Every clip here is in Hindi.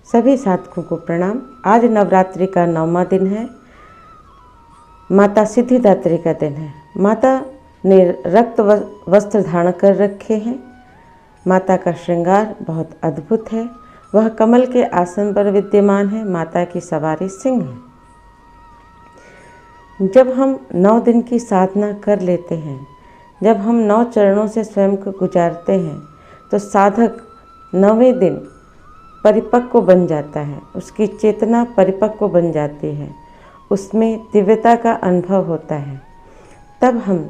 सभी साधकों को प्रणाम। आज नवरात्रि का 9वां दिन है। माता सिद्धिदात्री का दिन है। माता ने रक्त वस्त्र धारण कर रखे हैं। माता का श्रृंगार बहुत अद्भुत है। वह कमल के आसन पर विद्यमान है। माता की सवारी सिंह है। जब हम 9 दिन की साधना कर लेते हैं, जब हम 9 चरणों से स्वयं को गुजारते हैं, तो साधक 9वें दिन परिपक्व बन जाता है। उसकी चेतना परिपक्व बन जाती है। उसमें दिव्यता का अनुभव होता है। तब हम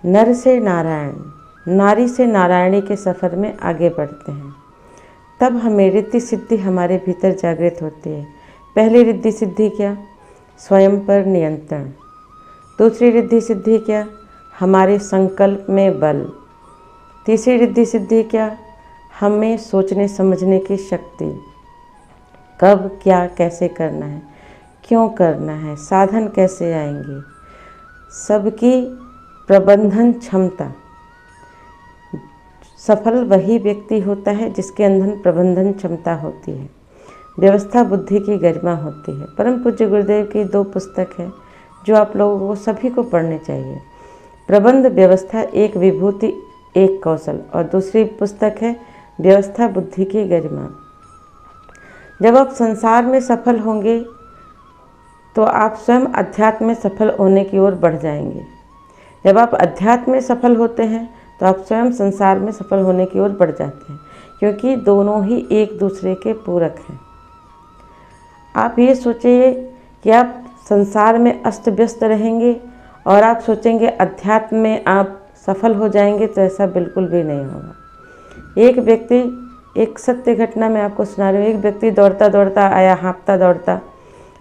नर से नारायण, नारी से नारायणी के सफ़र में आगे बढ़ते हैं। तब हमें रिद्धि सिद्धि हमारे भीतर जागृत होती है। पहली रिद्धि सिद्धि क्या? स्वयं पर नियंत्रण। दूसरी रिद्धि सिद्धि क्या? हमारे संकल्प में बल। तीसरी रिद्धि सिद्धि क्या? हमें सोचने समझने की शक्ति। कब क्या कैसे करना है, क्यों करना है, साधन कैसे आएंगे, सबकी प्रबंधन क्षमता। सफल वही व्यक्ति होता है जिसके अंदर प्रबंधन क्षमता होती है। व्यवस्था बुद्धि की गरिमा होती है। परम पूज्य गुरुदेव की 2 पुस्तक है जो आप लोगों को सभी को पढ़ने चाहिए। प्रबंध व्यवस्था एक विभूति एक कौशल, और दूसरी पुस्तक है व्यवस्था बुद्धि की गरिमा। जब आप संसार में सफल होंगे तो आप स्वयं अध्यात्म में सफल होने की ओर बढ़ जाएंगे। जब आप अध्यात्म में सफल होते हैं तो आप स्वयं संसार में सफल होने की ओर बढ़ जाते हैं, क्योंकि दोनों ही एक दूसरे के पूरक हैं। आप ये सोचिए कि आप संसार में अस्त व्यस्त रहेंगे और आप सोचेंगे अध्यात्म में आप सफल हो जाएंगे, तो ऐसा बिल्कुल भी नहीं होगा। एक व्यक्ति, एक सत्य घटना मैं आपको सुना रही हूँ। एक व्यक्ति दौड़ता दौड़ता आया, हाँफता दौड़ता,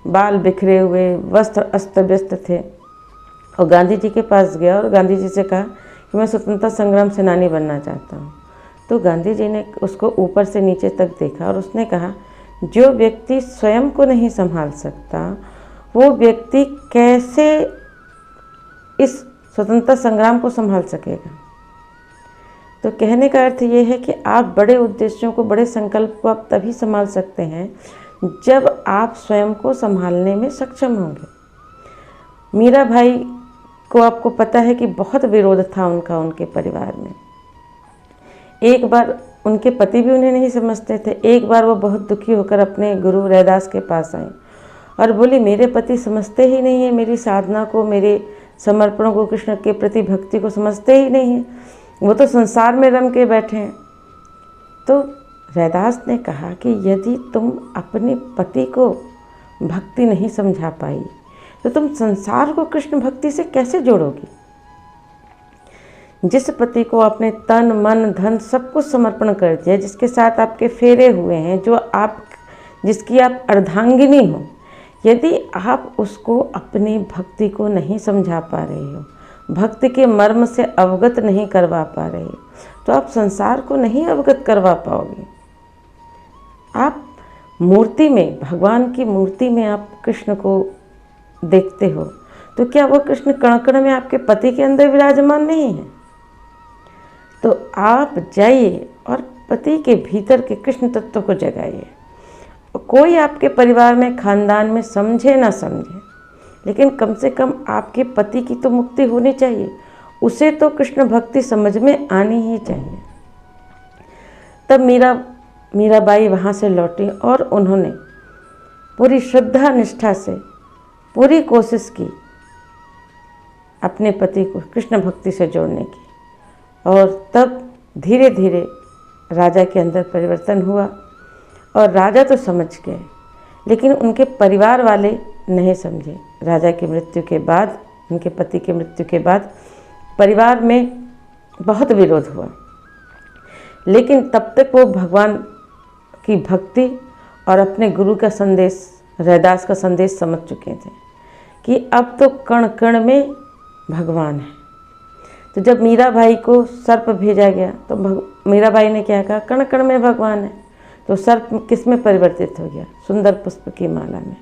बाल बिखरे हुए, वस्त्र अस्त व्यस्त थे, और गांधी जी के पास गया और गांधी जी से कहा कि मैं स्वतंत्रता संग्राम सेनानी बनना चाहता हूँ। तो गांधी जी ने उसको ऊपर से नीचे तक देखा और उसने कहा, जो व्यक्ति स्वयं को नहीं संभाल सकता, वो व्यक्ति कैसे इस स्वतंत्रता संग्राम को संभाल सकेगा। तो कहने का अर्थ ये है कि आप बड़े उद्देश्यों को, बड़े संकल्प को आप तभी संभाल सकते हैं जब आप स्वयं को संभालने में सक्षम होंगे। मीरा भाई को आपको पता है कि बहुत विरोध था उनके परिवार में। एक बार उनके पति भी उन्हें नहीं समझते थे। एक बार वो बहुत दुखी होकर अपने गुरु रैदास के पास आई और बोली, मेरे पति समझते ही नहीं है मेरी साधना को, मेरे समर्पणों को, कृष्ण के प्रति भक्ति को समझते ही नहीं है। वो तो संसार में रम के बैठे हैं। तो रैदास ने कहा कि यदि तुम अपने पति को भक्ति नहीं समझा पाई तो तुम संसार को कृष्ण भक्ति से कैसे जोड़ोगी। जिस पति को आपने तन मन धन सब कुछ समर्पण कर दिया, जिसके साथ आपके फेरे हुए हैं, जिसकी आप अर्धांगिनी हो, यदि आप उसको अपनी भक्ति को नहीं समझा पा रहे हो, भक्ति के मर्म से अवगत नहीं करवा पा रहे, तो आप संसार को नहीं अवगत करवा पाओगे। आप मूर्ति में, भगवान की मूर्ति में आप कृष्ण को देखते हो, तो क्या वो कृष्ण कण कण में आपके पति के अंदर विराजमान नहीं है? तो आप जाइए और पति के भीतर के कृष्ण तत्व को जगाइए। कोई आपके परिवार में, खानदान में समझे ना समझे, लेकिन कम से कम आपके पति की तो मुक्ति होनी चाहिए। उसे तो कृष्ण भक्ति समझ में आनी ही चाहिए। तब मीराबाई वहाँ से लौटी और उन्होंने पूरी श्रद्धा निष्ठा से पूरी कोशिश की अपने पति को कृष्ण भक्ति से जोड़ने की, और तब धीरे धीरे राजा के अंदर परिवर्तन हुआ। और राजा तो समझ गए, लेकिन उनके परिवार वाले नहीं समझे। राजा की मृत्यु के बाद, उनके पति की मृत्यु के बाद परिवार में बहुत विरोध हुआ, लेकिन तब तक वो भगवान की भक्ति और अपने गुरु का संदेश, रैदास का संदेश समझ चुके थे कि अब तो कण कण में भगवान है। तो जब मीराबाई को सर्प भेजा गया तो मीराबाई ने क्या कहा, कण कण में भगवान है। तो सर्प किस में परिवर्तित हो गया? सुंदर पुष्प की माला में।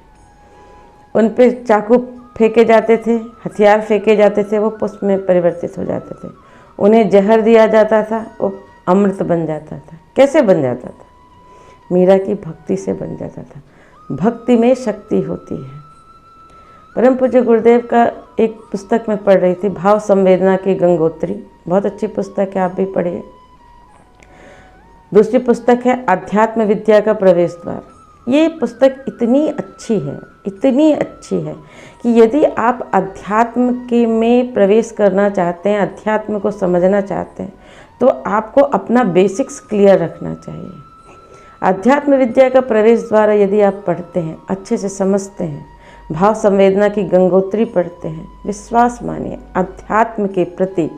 उन पे चाकू फेंके जाते थे, हथियार फेंके जाते थे, वो पुष्प में परिवर्तित हो जाते थे। उन्हें जहर दिया जाता था, वो अमृत बन जाता था। कैसे बन जाता था? मीरा की भक्ति से बन जाता था। भक्ति में शक्ति होती है। परम पूज्य गुरुदेव का एक पुस्तक में पढ़ रही थी, भाव संवेदना की गंगोत्री, बहुत अच्छी पुस्तक है, आप भी पढ़िए। दूसरी पुस्तक है अध्यात्म विद्या का प्रवेश द्वार। ये पुस्तक इतनी अच्छी है कि यदि आप अध्यात्म के में प्रवेश करना चाहते हैं, अध्यात्म को समझना चाहते हैं, तो आपको अपना बेसिक्स क्लियर रखना चाहिए। अध्यात्म विद्या का प्रवेश द्वार यदि आप पढ़ते हैं, अच्छे से समझते हैं, भाव संवेदना की गंगोत्री पढ़ते हैं, विश्वास मानिए अध्यात्म के प्रति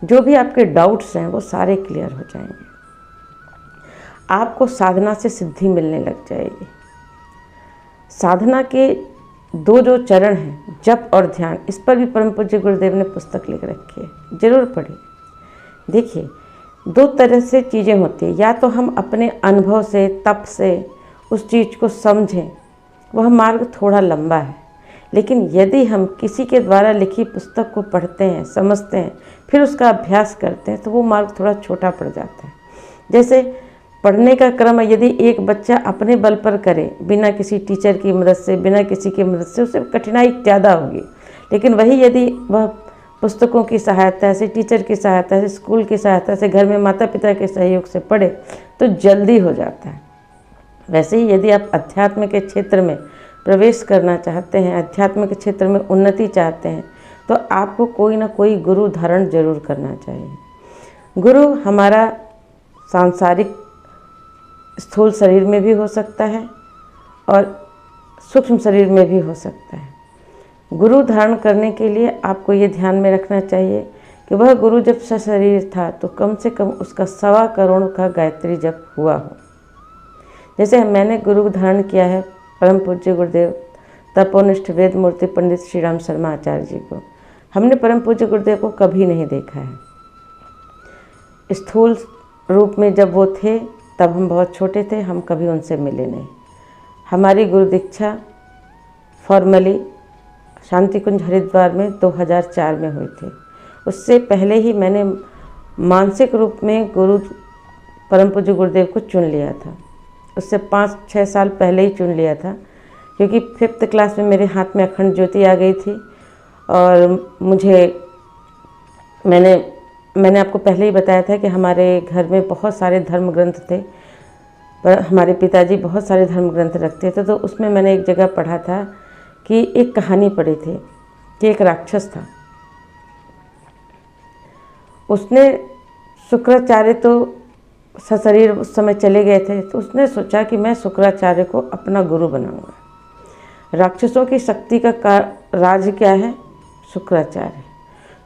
जो भी आपके डाउट्स हैं वो सारे क्लियर हो जाएंगे। आपको साधना से सिद्धि मिलने लग जाएगी। साधना के दो जो चरण हैं, जप और ध्यान, इस पर भी परम पूज्य गुरुदेव ने पुस्तक लिख रखी है, जरूर पढ़िए। देखिए, दो तरह से चीज़ें होती हैं, या तो हम अपने अनुभव से, तप से उस चीज़ को समझें, वह मार्ग थोड़ा लंबा है। लेकिन यदि हम किसी के द्वारा लिखी पुस्तक को पढ़ते हैं, समझते हैं, फिर उसका अभ्यास करते हैं, तो वो मार्ग थोड़ा छोटा पड़ जाता है। जैसे पढ़ने का क्रम यदि एक बच्चा अपने बल पर करे, बिना किसी टीचर की मदद से, बिना किसी की मदद से, उसे कठिनाई ज़्यादा होगी। लेकिन वही यदि वह पुस्तकों की सहायता से, टीचर की सहायता से, स्कूल की सहायता से, घर में माता पिता के सहयोग से पढ़े तो जल्दी हो जाता है। वैसे ही यदि आप अध्यात्म के क्षेत्र में प्रवेश करना चाहते हैं, अध्यात्म के क्षेत्र में उन्नति चाहते हैं, तो आपको कोई ना कोई गुरु धारण जरूर करना चाहिए। गुरु हमारा सांसारिक स्थूल शरीर में भी हो सकता है और सूक्ष्म शरीर में भी हो सकता है। गुरु धारण करने के लिए आपको ये ध्यान में रखना चाहिए कि वह गुरु जब सशरीर था तो कम से कम उसका 1.25 करोड़ का गायत्री जप हुआ हो। जैसे मैंने गुरु धारण किया है परम पूज्य गुरुदेव तपोनिष्ठ वेद मूर्ति पंडित श्री राम शर्मा आचार्य जी को। हमने परम पूज्य गुरुदेव को कभी नहीं देखा है। स्थूल रूप में जब वो थे तब हम बहुत छोटे थे, हम कभी उनसे मिले नहीं। हमारी गुरु दीक्षा फॉर्मली शांति कुंज हरिद्वार में 2004 में हुई थी। उससे पहले ही मैंने मानसिक रूप में गुरु परम पूज्य गुरुदेव को चुन लिया था। उससे 5-6 साल पहले ही चुन लिया था, क्योंकि 5th क्लास में मेरे हाथ में अखंड ज्योति आ गई थी। और मैंने आपको पहले ही बताया था कि हमारे घर में बहुत सारे धर्म ग्रंथ थे, पर हमारे पिताजी बहुत सारे धर्म ग्रंथ रखते थे। तो उसमें मैंने एक जगह पढ़ा था कि एक कहानी पढ़ी थी कि एक राक्षस था, उसने शुक्राचार्य तो सशरीर उस समय चले गए थे, तो उसने सोचा कि मैं शुक्राचार्य को अपना गुरु बनाऊंगा। राक्षसों की शक्ति का राज क्या है? शुक्राचार्य।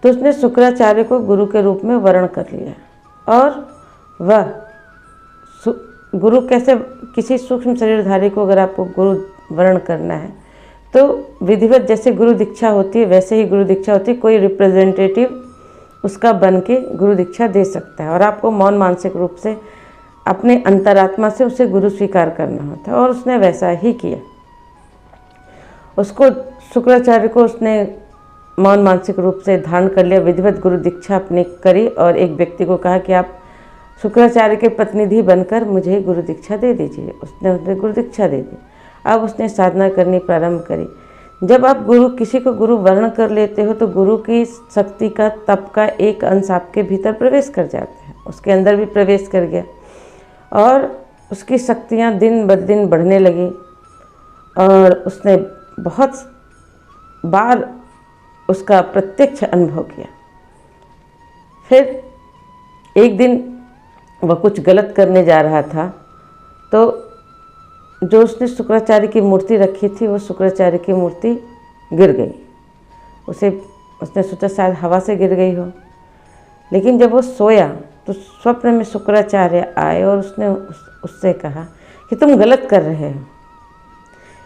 तो उसने शुक्राचार्य को गुरु के रूप में वर्ण कर लिया। और वह गुरु कैसे, किसी सूक्ष्म शरीरधारी को अगर आपको गुरु वर्ण करना है तो विधिवत जैसे गुरु दीक्षा होती है वैसे ही गुरु दीक्षा होती है। कोई रिप्रेजेंटेटिव उसका बन के गुरु दीक्षा दे सकता है और आपको मौन मानसिक रूप से अपने अंतरात्मा से उसे गुरु स्वीकार करना होता है। और उसने वैसा ही किया। उसको शुक्राचार्य को उसने मौन मानसिक रूप से धारण कर लिया, विधिवत गुरु दीक्षा अपनी करी और एक व्यक्ति को कहा कि आप शुक्राचार्य के प्रतिनिधि बनकर मुझे गुरु दीक्षा दे दीजिए। उसने गुरु दीक्षा दे दी। अब उसने साधना करनी प्रारंभ करी। जब आप किसी को गुरु वर्ण कर लेते हो तो गुरु की शक्ति का, तप का एक अंश आपके भीतर प्रवेश कर जाता है। उसके अंदर भी प्रवेश कर गया और उसकी शक्तियाँ दिन ब दिन बढ़ने लगी। और उसने बहुत बार उसका प्रत्यक्ष अनुभव किया। फिर एक दिन वह कुछ गलत करने जा रहा था, तो जो उसने शुक्राचार्य की मूर्ति रखी थी वो शुक्राचार्य की मूर्ति गिर गई। उसने सोचा शायद हवा से गिर गई हो। लेकिन जब वो सोया तो स्वप्न में शुक्राचार्य आए और उसने उससे कहा कि तुम गलत कर रहे हो।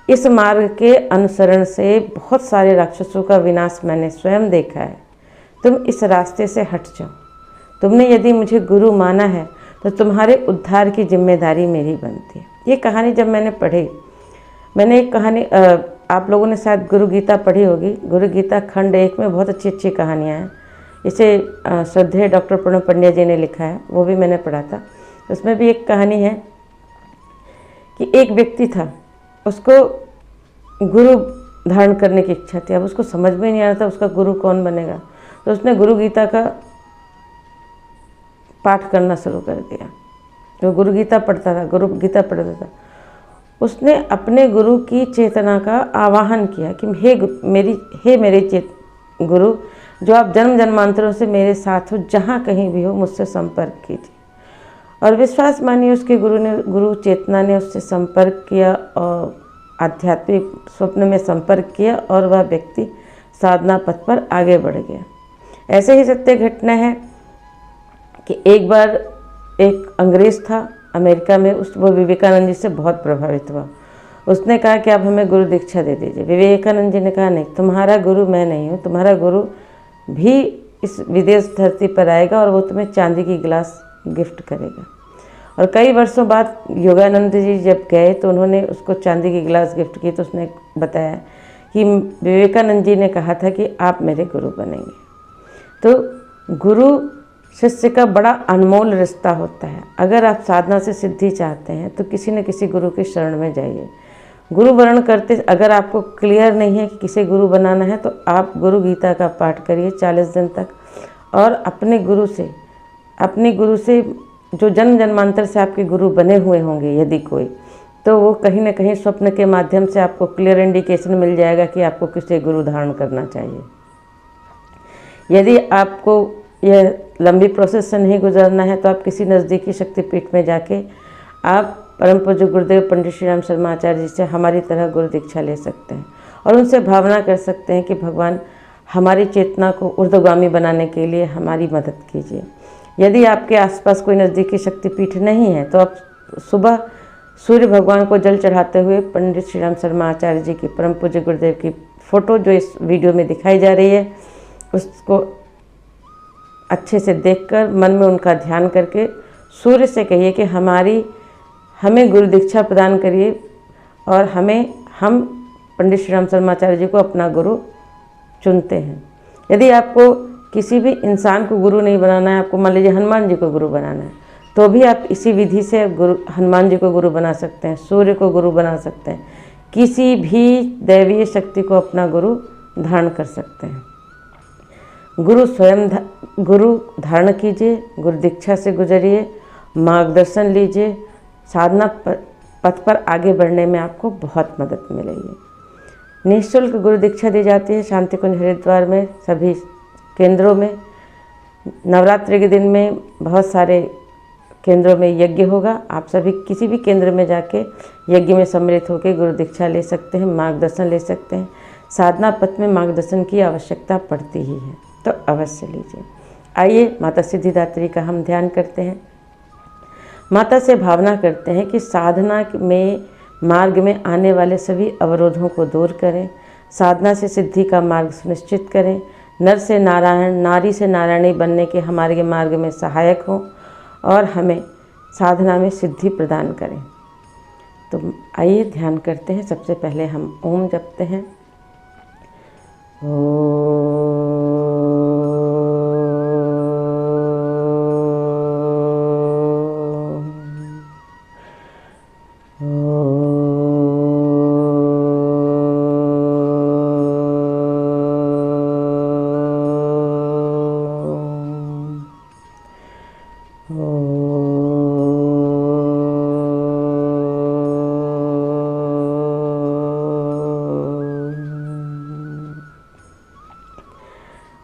इस मार्ग के अनुसरण से बहुत सारे राक्षसों का विनाश मैंने स्वयं देखा है। तुम इस रास्ते से हट जाओ। तुमने यदि मुझे गुरु माना है तो तुम्हारे उद्धार की जिम्मेदारी मेरी बनती है। ये कहानी जब मैंने पढ़ी, मैंने एक कहानी आप लोगों ने शायद गुरु गीता पढ़ी होगी। गुरु गीता खंड 1 में बहुत अच्छी अच्छी कहानियाँ हैं। इसे श्रद्धेय डॉक्टर प्रणव पंड्या जी ने लिखा है, वो भी मैंने पढ़ा था। उसमें भी एक कहानी है कि एक व्यक्ति था, उसको गुरु धारण करने की इच्छा थी। अब उसको समझ में नहीं आ रहा था उसका गुरु कौन बनेगा, तो उसने गुरु गीता का पाठ करना शुरू कर दिया। जो गुरु गीता पढ़ता था, उसने अपने गुरु की चेतना का आवाहन किया कि हे मेरे गुरु, जो आप जन्म जन्मांतरों से मेरे साथ हो, जहाँ कहीं भी हो मुझसे संपर्क कीजिए। और विश्वास मानिए उसके गुरु चेतना ने उससे संपर्क किया और आध्यात्मिक स्वप्न में संपर्क किया और वह व्यक्ति साधना पथ पर आगे बढ़ गया। ऐसे ही सत्य घटना है कि एक बार एक अंग्रेज़ था अमेरिका में, वो विवेकानंद जी से बहुत प्रभावित हुआ। उसने कहा कि आप हमें गुरु दीक्षा दे दीजिए। विवेकानंद जी ने कहा नहीं, तुम्हारा गुरु मैं नहीं हूँ, तुम्हारा गुरु भी इस विदेश धरती पर आएगा और वो तुम्हें चांदी की गिलास गिफ्ट करेगा। और कई वर्षों बाद योगानंद जी जब गए तो उन्होंने उसको चांदी की गिलास गिफ्ट की, तो उसने बताया कि विवेकानंद जी ने कहा था कि आप मेरे गुरु बनेंगे। तो गुरु शिष्य का बड़ा अनमोल रिश्ता होता है। अगर आप साधना से सिद्धि चाहते हैं तो किसी न किसी गुरु के शरण में जाइए। गुरु वर्ण करते अगर आपको क्लियर नहीं है कि किसे गुरु बनाना है, तो आप गुरु गीता का पाठ करिए 40 दिन तक, और अपने गुरु से जो जन्म जन्मांतर से आपके गुरु बने हुए होंगे यदि कोई, तो वो कहीं ना कहीं स्वप्न के माध्यम से आपको क्लियर इंडिकेशन मिल जाएगा कि आपको किसे गुरु धारण करना चाहिए। यदि आपको यह लंबी प्रोसेस से नहीं गुजरना है तो आप किसी नज़दीकी शक्तिपीठ में जाके आप परम पूज्य गुरुदेव पंडित श्री राम शर्मा आचार्य जी से हमारी तरह गुरु दीक्षा ले सकते हैं और उनसे भावना कर सकते हैं कि भगवान हमारी चेतना को ऊर्ध्वगामी बनाने के लिए हमारी मदद कीजिए। यदि आपके आसपास कोई नज़दीकी शक्तिपीठ नहीं है तो आप सुबह सूर्य भगवान को जल चढ़ाते हुए पंडित श्री राम शर्मा आचार्य जी की परम पूज्य गुरुदेव की फ़ोटो जो इस वीडियो में दिखाई जा रही है उसको अच्छे से देखकर मन में उनका ध्यान करके सूर्य से कहिए कि हमें गुरु दीक्षा प्रदान करिए और हम पंडित श्री राम शर्मा आचार्य जी को अपना गुरु चुनते हैं। यदि आपको किसी भी इंसान को गुरु नहीं बनाना है, आपको मान लीजिए हनुमान जी को गुरु बनाना है, तो भी आप इसी विधि से हनुमान जी को गुरु बना सकते हैं, सूर्य को गुरु बना सकते हैं, किसी भी दैवीय शक्ति को अपना गुरु धारण कर सकते हैं। गुरु धारण कीजिए, गुरु दीक्षा से गुजरिए, मार्गदर्शन लीजिए, साधना पथ पर आगे बढ़ने में आपको बहुत मदद मिलेगी। निःशुल्क गुरु दीक्षा दी जाती है शांति कुंज हरिद्वार में सभी केंद्रों में। नवरात्रि के दिन में बहुत सारे केंद्रों में यज्ञ होगा। आप सभी किसी भी केंद्र में जाके यज्ञ में सम्मिलित होकर गुरु दीक्षा ले सकते हैं, मार्गदर्शन ले सकते हैं। साधना पथ में मार्गदर्शन की आवश्यकता पड़ती ही है, तो अवश्य लीजिए। आइए माता सिद्धिदात्री का हम ध्यान करते हैं। माता से भावना करते हैं कि साधना में मार्ग में आने वाले सभी अवरोधों को दूर करें, साधना से सिद्धि का मार्ग सुनिश्चित करें, नर से नारायण, नारी से नारायणी बनने के हमारे मार्ग में सहायक हों और हमें साधना में सिद्धि प्रदान करें। तो आइए ध्यान करते हैं। सबसे पहले हम ओम जपते हैं।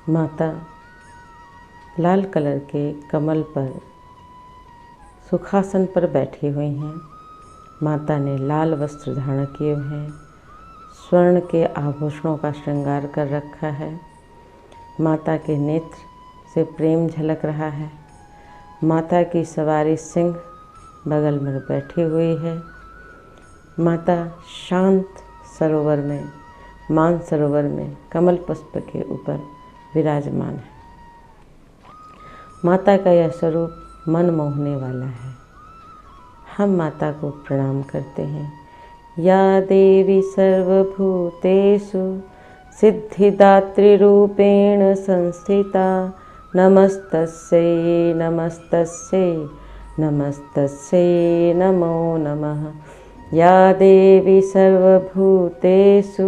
माता लाल कलर के कमल पर सुखासन पर बैठी हुई हैं। माता ने लाल वस्त्र धारण किए हुए हैं, स्वर्ण के आभूषणों का श्रृंगार कर रखा है। माता के नेत्र से प्रेम झलक रहा है। माता की सवारी सिंह बगल में बैठी हुई है। माता शांत सरोवर में, मान सरोवर में कमल पुष्प के ऊपर विराजमान है। माता का यह स्वरूप मन मोहने वाला है। हम माता को प्रणाम करते हैं। या देवी सर्वभूतेषु सिद्धिदात्री रूपेण संस्थिता नमस्तस्यै नमस्तस्यै नमस्तस्यै नमो नमः। या देवी सर्वभूतेषु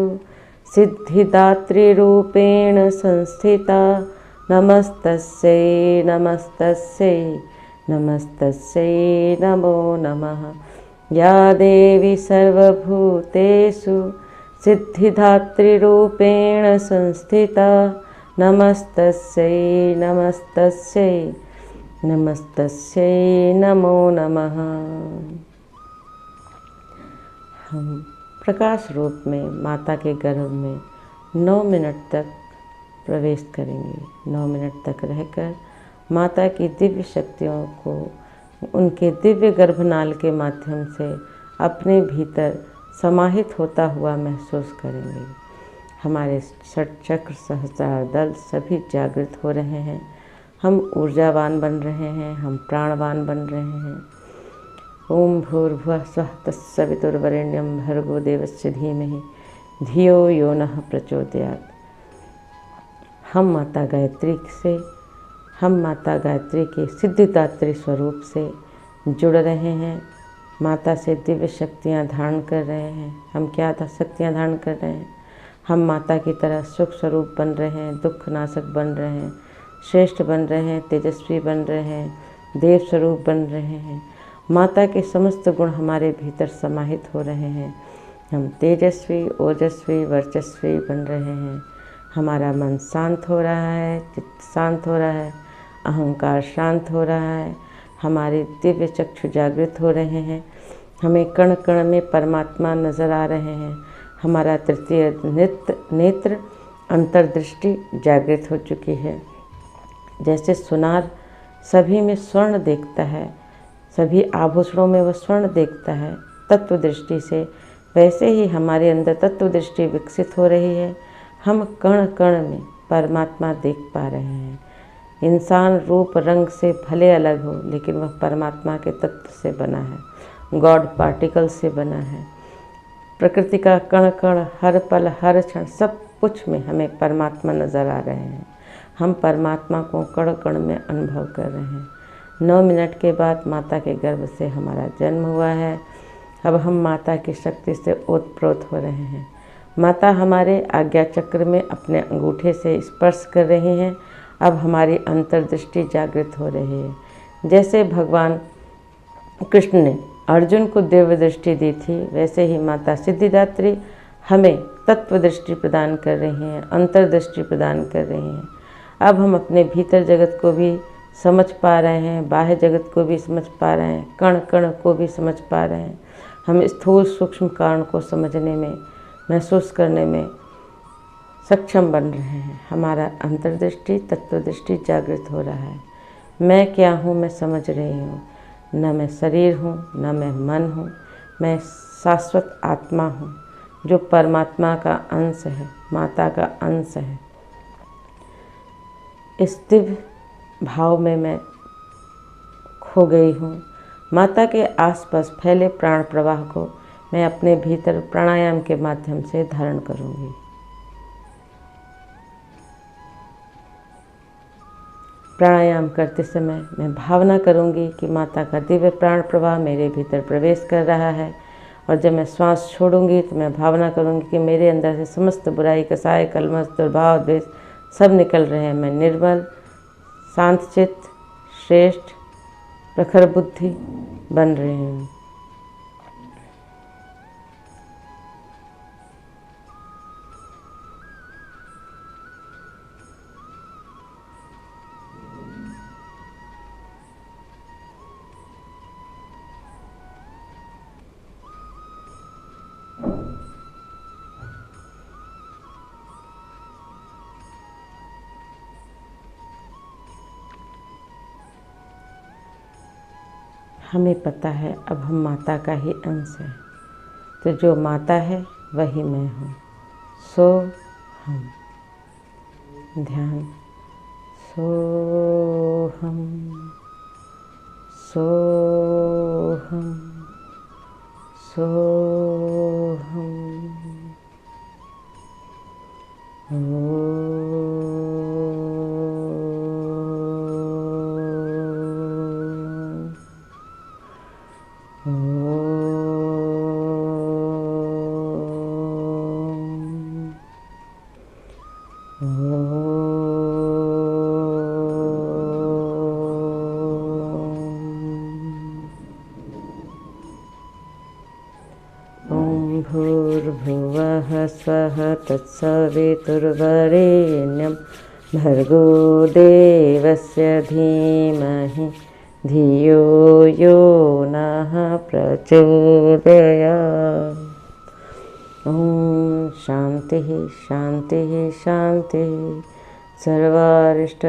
सिद्धिदात्रीरूपेण संस्थिता नमस्तस्यै नमस्तस्यै नमस्तस्यै नमो नमः। या देवी सर्वभूतेषु सिद्धिदात्रीरूपेण संस्थिता नमस्तस्यै नमस्तस्यै नमस्तस्यै नमो नमः। हम प्रकाश रूप में माता के गर्भ में 9 मिनट तक प्रवेश करेंगे। 9 मिनट तक रहकर माता की दिव्य शक्तियों को उनके दिव्य गर्भनाल के माध्यम से अपने भीतर समाहित होता हुआ महसूस करेंगे। हमारे षट चक्र सहस्रार दल सभी जागृत हो रहे हैं। हम ऊर्जावान बन रहे हैं, हम प्राणवान बन रहे हैं। ओम भूर्भुवः स्वः तत्सवितुर्वरेण्यं भर्गो देवस्य धीमहि धियो यो नः प्रचोदयात्। हम माता गायत्री के सिद्धिदात्री स्वरूप से जुड़ रहे हैं। माता से दिव्य शक्तियाँ धारण कर रहे हैं। हम क्या शक्तियाँ धारण कर रहे हैं? हम माता की तरह सुख स्वरूप बन रहे हैं, दुख नाशक बन रहे हैं, श्रेष्ठ बन रहे हैं, तेजस्वी बन रहे हैं, देव स्वरूप बन रहे हैं। माता के समस्त गुण हमारे भीतर समाहित हो रहे हैं। हम तेजस्वी, ओजस्वी, वर्चस्वी बन रहे हैं। हमारा मन शांत हो रहा है, चित्त शांत हो रहा है, अहंकार शांत हो रहा है। हमारे दिव्य चक्षु जागृत हो रहे हैं। हमें कण कण में परमात्मा नज़र आ रहे हैं। हमारा तृतीय नेत्र अंतर्दृष्टि जागृत हो चुकी है। जैसे सुनार सभी में स्वर्ण देखता है, सभी आभूषणों में वह स्वर्ण देखता है तत्व दृष्टि से, वैसे ही हमारे अंदर तत्व दृष्टि विकसित हो रही है। हम कण कण में परमात्मा देख पा रहे हैं। इंसान रूप रंग से भले अलग हो, लेकिन वह परमात्मा के तत्व से बना है, गॉड पार्टिकल से बना है। प्रकृति का कण कण, हर पल हर क्षण सब कुछ में हमें परमात्मा नज़र आ रहे हैं। हम परमात्मा को कण कण में अनुभव कर रहे हैं। 9 मिनट के बाद माता के गर्भ से हमारा जन्म हुआ है। अब हम माता की शक्ति से ओतप्रोत हो रहे हैं। माता हमारे आज्ञा चक्र में अपने अंगूठे से स्पर्श कर रही हैं। अब हमारी अंतर्दृष्टि जागृत हो रही है। जैसे भगवान कृष्ण ने अर्जुन को दिव्य दृष्टि दी थी, वैसे ही माता सिद्धिदात्री हमें तत्व दृष्टि प्रदान कर रही हैं, अंतर्दृष्टि प्रदान कर रही हैं। अब हम अपने भीतर जगत को भी समझ पा रहे हैं, बाह्य जगत को भी समझ पा रहे हैं, कण कण को भी समझ पा रहे हैं। हम स्थूल सूक्ष्म कारण को समझने में, महसूस करने में सक्षम बन रहे हैं। हमारा अंतर्दृष्टि तत्वदृष्टि जागृत हो रहा है। मैं क्या हूँ मैं समझ रही हूँ। न मैं शरीर हूँ, न मैं मन हूँ, मैं शाश्वत आत्मा हूँ जो परमात्मा का अंश है, माता का अंश है। इस दिव्य भाव में मैं खो गई हूँ। माता के आसपास फैले प्राण प्रवाह को मैं अपने भीतर प्राणायाम के माध्यम से धारण करूँगी। प्राणायाम करते समय मैं भावना करूँगी कि माता का दिव्य प्राण प्रवाह मेरे भीतर प्रवेश कर रहा है, और जब मैं श्वास छोड़ूंगी तो मैं भावना करूँगी कि मेरे अंदर से समस्त बुराई, कसाय, कलमश, दुर्भाव, द्वेष सब निकल रहे हैं। मैं निर्मल, शांत चित्त, श्रेष्ठ, प्रखर बुद्धि बन रही हूँ। हमें पता है अब हम माता का ही अंश है, तो जो माता है वही मैं हूँ। सो हम ध्यान, सो हम, सो हम, सो हम। भूर्भुवः स्वः तत्सवितुर्वरेण्यं भर्गो देवस्य धीमहि धियो यो नः प्रचोदयात्। ॐ शान्तिः शान्तिः शान्तिः। सर्वारिष्ट